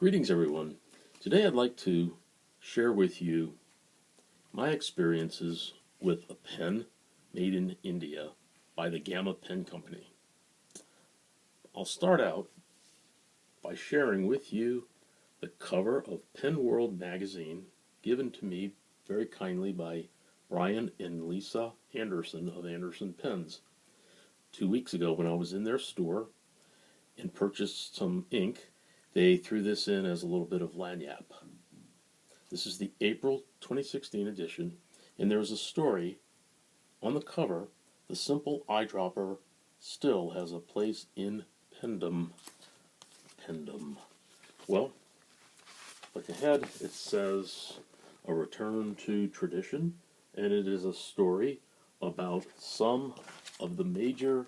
Greetings everyone. Today I'd like to share with you my experiences with a pen made in India by the Gama Pen Company. I'll start out by sharing with you the cover of Pen World magazine given to me very kindly by Brian and Lisa Anderson of Anderson Pens. 2 weeks ago when I was in their store and purchased some ink, they threw this in as a little bit of lagniappe. This is the April 2016 edition, and there's a story on the cover. The simple eyedropper still has a place in pendum. Well, look ahead, it says a return to tradition, and it is a story about some of the major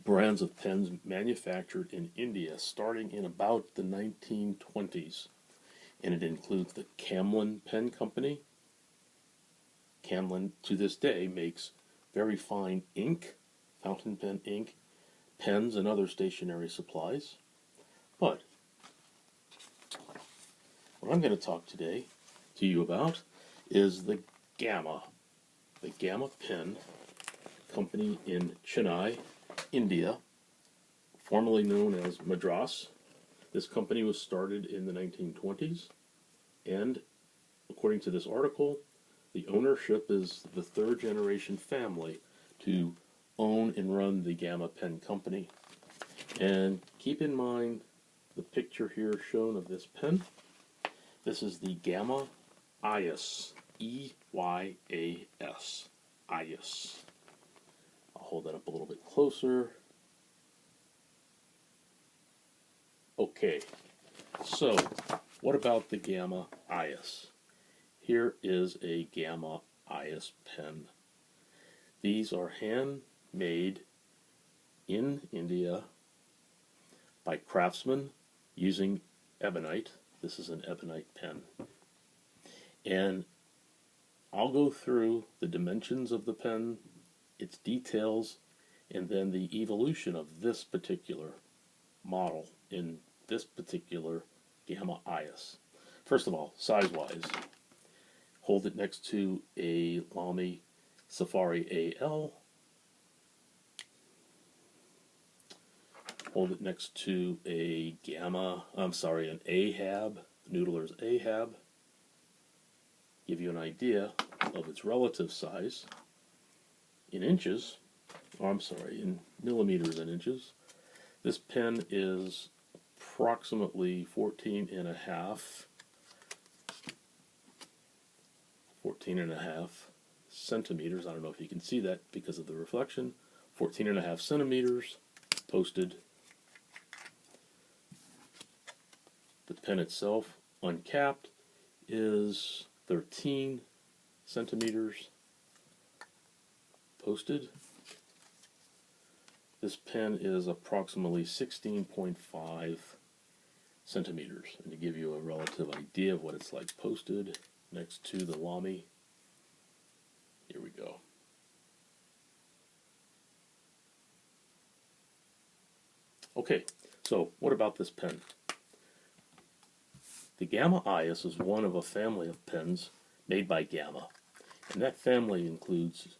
brands of pens manufactured in India starting in about the 1920s. And it includes the Camlin Pen Company. Camlin, to this day, makes very fine ink, fountain pen ink, pens, and other stationery supplies. But what I'm going to talk today to you about is the Gama Pen Company in Chennai, India, formerly known as Madras. This company was started in the 1920s, and according to this article, the ownership is the third generation family to own and run the Gama Pen Company. And keep in mind the picture here shown of this pen. This is the Gama Eyas, E-Y-A-S, Eyas. I'll hold that up a little bit closer. Okay, so what about the Gama Eyas? Here is a Gama Eyas pen. These are handmade in India by craftsmen using ebonite. This is an ebonite pen. And I'll go through the dimensions of the pen, its details, and then the evolution of this particular model in this particular Gama Eyas. First of all, size-wise, hold it next to a Lamy Safari AL. Hold it next to an Ahab, Noodler's Ahab. Give you an idea of its relative size in inches, in millimeters and inches. This pen is approximately 14 and a half centimeters. I don't know if you can see that because of the reflection. 14 and a half centimeters posted. The pen itself, uncapped, is 13 centimeters posted. This pen is approximately 16.5 centimeters. And to give you a relative idea of what it's like posted next to the Lamy, here we go. Okay, so what about this pen? The Gama Eyas is one of a family of pens made by Gama, and that family includes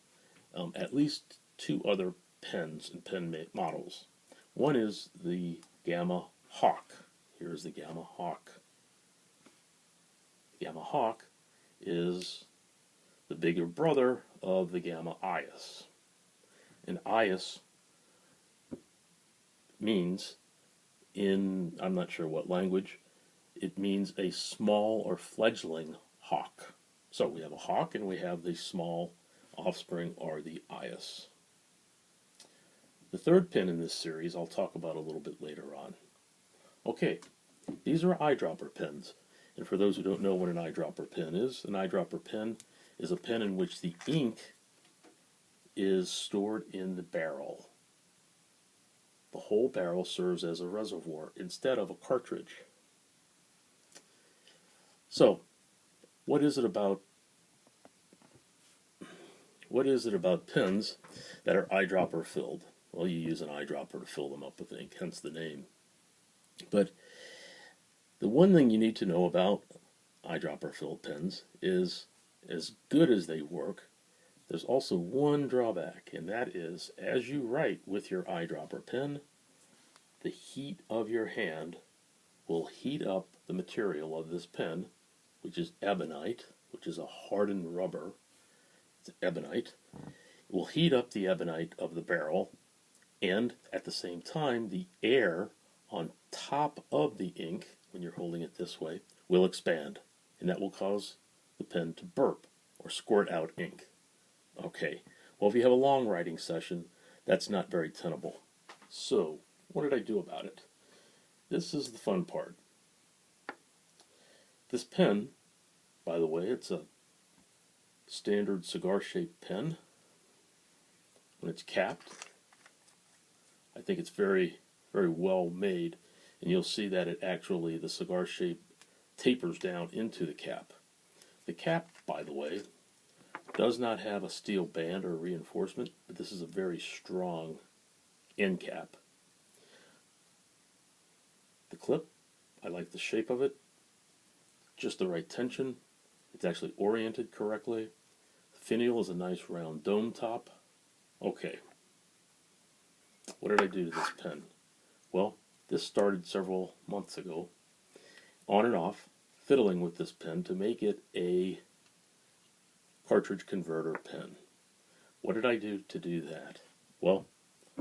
at least two other pens and pen models. One is the Gama Hawk. Here's the Gama Hawk. Gama Hawk is the bigger brother of the Gama Eyas. And Eyas means, in I'm not sure what language, it means a small or fledgling hawk. So we have a hawk and we have the small offspring, or the Eyas. The third pen in this series I'll talk about a little bit later on. Okay, these are eyedropper pens. And for those who don't know what an eyedropper pen is, an eyedropper pen is a pen in which the ink is stored in the barrel. The whole barrel serves as a reservoir instead of a cartridge. So, what is it about pens that are eyedropper filled? Well, you use an eyedropper to fill them up with ink, hence the name. But The one thing you need to know about eyedropper fill pens is, as good as they work, there's also one drawback, and that is as you write with your eyedropper pen, the heat of your hand will heat up the material of this pen, which is ebonite, which is a hardened rubber. It's ebonite. It will heat up the ebonite of the barrel, and at the same time, the air on top of the ink, when you're holding it this way, will expand, and that will cause the pen to burp or squirt out ink. Okay, well, if you have a long writing session, that's not very tenable. So, what did I do about it? This is the fun part. This pen, by the way, it's a standard cigar-shaped pen. When it's capped, I think it's very, very well made, and you'll see that it actually, the cigar shape tapers down into the cap. The cap, by the way, does not have a steel band or reinforcement, but this is a very strong end cap. The clip, I like the shape of it, just the right tension. It's actually oriented correctly. The finial is a nice round dome top. Okay, what did I do to this pen? Well, this started several months ago, on and off, fiddling with this pen to make it a cartridge converter pen. What did I do to do that? Well,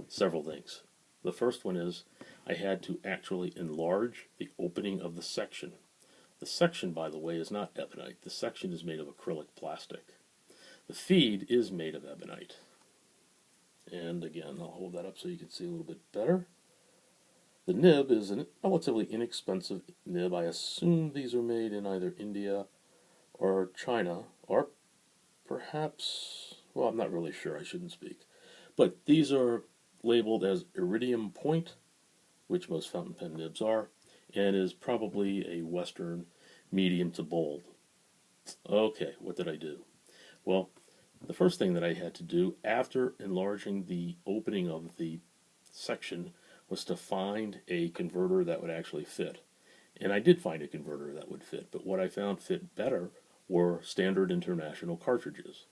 several things. The first one is I had to actually enlarge the opening of the section. The section, by the way, is not ebonite. The section is made of acrylic plastic. The feed is made of ebonite. And again, I'll hold that up so you can see a little bit better. The nib is a relatively inexpensive nib. I assume these are made in either India or China, or perhaps, well, I'm not really sure, I shouldn't speak. But these are labeled as iridium point, which most fountain pen nibs are, and is probably a Western medium to bold. Okay, what did I do? Well, the first thing that I had to do after enlarging the opening of the section was to find a converter that would actually fit. And I did find a converter that would fit, but what I found fit better were standard international cartridges.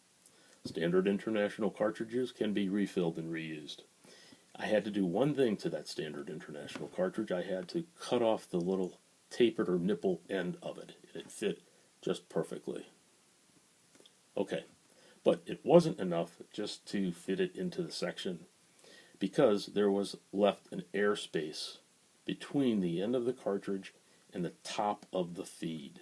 Standard international cartridges can be refilled and reused. I had to do one thing to that standard international cartridge. I had to cut off the little tapered or nipple end of it, and it fit just perfectly. Okay, but it wasn't enough just to fit it into the section, because there was left an airspace between the end of the cartridge and the top of the feed.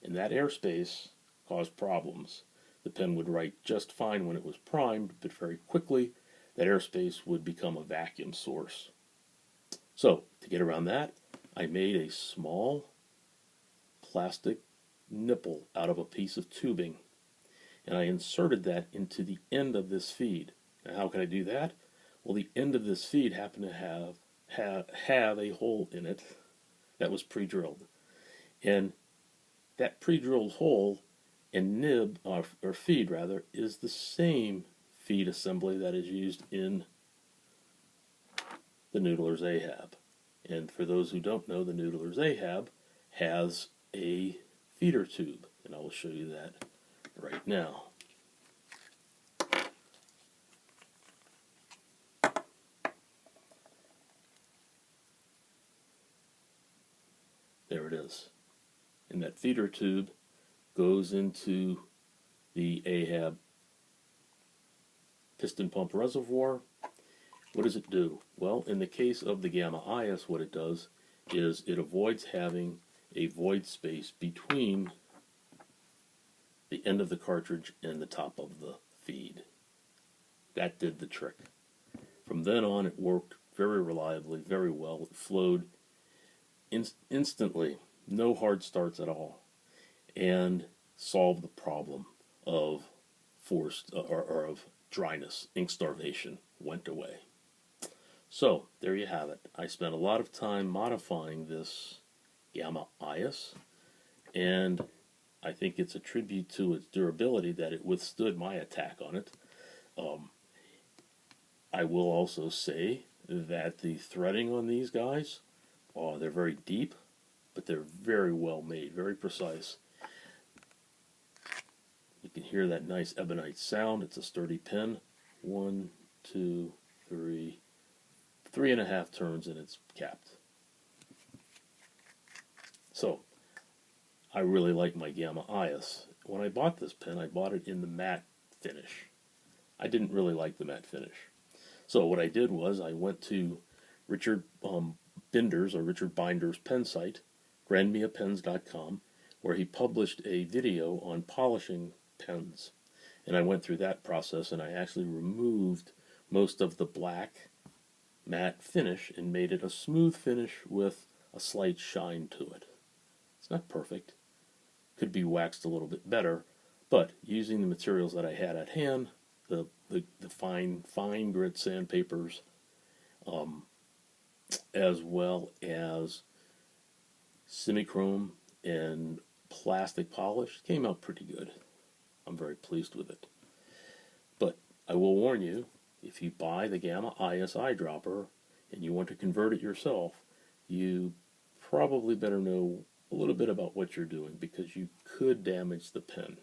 And that airspace caused problems. The pen would write just fine when it was primed, but very quickly that airspace would become a vacuum source. So, to get around that, I made a small plastic nipple out of a piece of tubing, and I inserted that into the end of this feed. Now, how can I do that? Well, the end of this feed happened to have a hole in it that was pre-drilled. And that pre-drilled hole and nib, or feed rather, is the same feed assembly that is used in the Noodler's Ahab. And for those who don't know, the Noodler's Ahab has a feeder tube, and I will show you that right now. There it is. And that feeder tube goes into the Ahab piston pump reservoir. What does it do? Well, in the case of the Gama Eyas, what it does is it avoids having a void space between the end of the cartridge and the top of the feed. That did the trick. From then on, it worked very reliably, very well. It flowed instantly, no hard starts at all, and solved the problem of forced or of dryness. Ink starvation went away. So there you have it. I spent a lot of time modifying this Gama Eyas, and I think it's a tribute to its durability that it withstood my attack on it. I will also say that the threading on these guys, they're very deep. but they're very well made, very precise. You can hear that nice ebonite sound. It's a sturdy pen. 1, 2, 3, 3.5 turns and it's capped. So, I really like my Gama Eyas. When I bought this pen, I bought it in the matte finish. I didn't really like the matte finish. So what I did was I went to Richard Binder's pen site, grandmiapens.com, where he published a video on polishing pens. And I went through that process and I actually removed most of the black matte finish and made it a smooth finish with a slight shine to it. It's not perfect. Could be waxed a little bit better, but using the materials that I had at hand, the fine grit sandpapers, as well as semichrome and plastic polish, came out pretty good. I'm very pleased with it. But I will warn you, if you buy the Gama Eyas eyedropper and you want to convert it yourself, you probably better know a little bit about what you're doing, because you could damage the pen.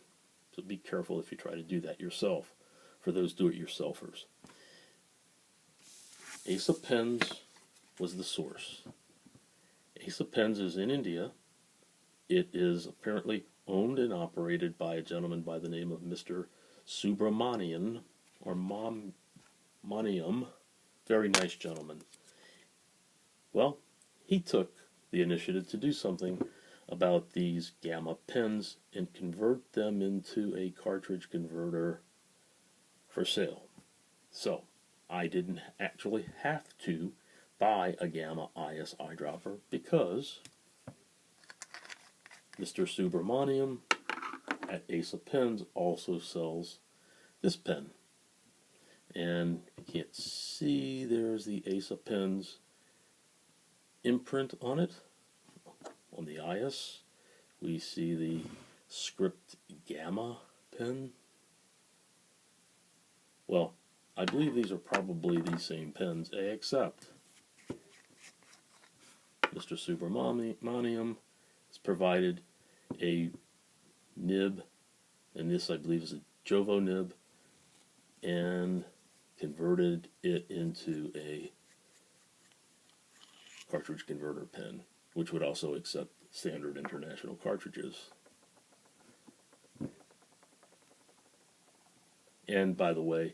So be careful if you try to do that yourself, for those do-it-yourselfers. ASA Pens was the source. ASA Pens is in India. It is apparently owned and operated by a gentleman by the name of Mr. Subramaniam, or Maniam. Very nice gentleman. Well, he took the initiative to do something about these Gama pens and convert them into a cartridge converter for sale. So, I didn't actually have to buy a Gama Eyas eyedropper because Mr. Subramaniam at ASA Pens also sells this pen. And you can't see, there's the ASA Pens imprint on it. On the Eyas, we see the script Gama pen. Well, I believe these are probably the same pens, except Mr. Subramaniam has provided a nib, and this I believe is a JoWo nib, and converted it into a cartridge converter pen, which would also accept standard international cartridges. And by the way,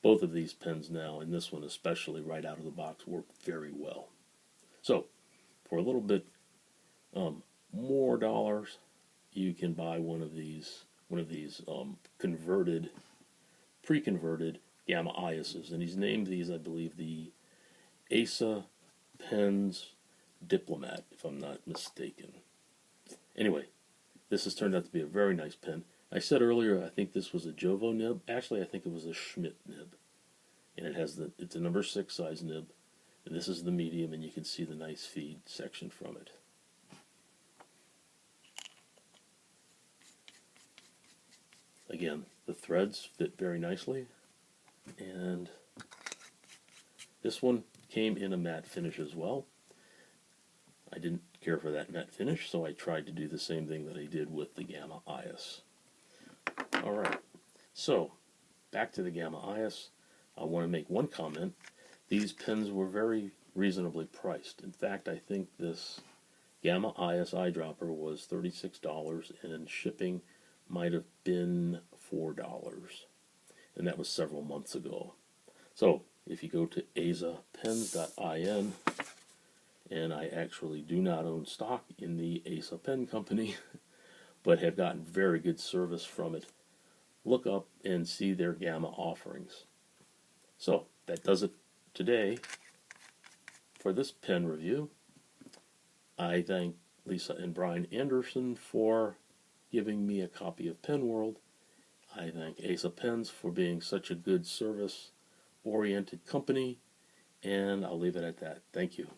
both of these pens now, and this one especially right out of the box, work very well. So, for a little bit more dollars, you can buy one of these converted, pre-converted Gama Eyases, and he's named these, I believe, the ASA Pens Diplomat, if I'm not mistaken. Anyway, this has turned out to be a very nice pen. I said earlier I think this was a JoWo nib. Actually, I think it was a Schmidt nib. And it's a number 6 size nib. And this is the medium, and you can see the nice feed section from it. Again, the threads fit very nicely. And this one came in a matte finish as well. I didn't care for that matte finish, so I tried to do the same thing that I did with the Gama Eyas. Alright, so back to the Gama Eyas. I want to make one comment. These pens were very reasonably priced. In fact, I think this Gama Eyas eyedropper was $36, and shipping might have been $4. And that was several months ago. So, if you go to asapens.in, and I actually do not own stock in the ASA Pen Company, but have gotten very good service from it, look up and see their Gama offerings. So, that does it today for this pen review. I thank Lisa and Brian Anderson for giving me a copy of Pen World. I thank ASA Pens for being such a good service-oriented company, and I'll leave it at that. Thank you.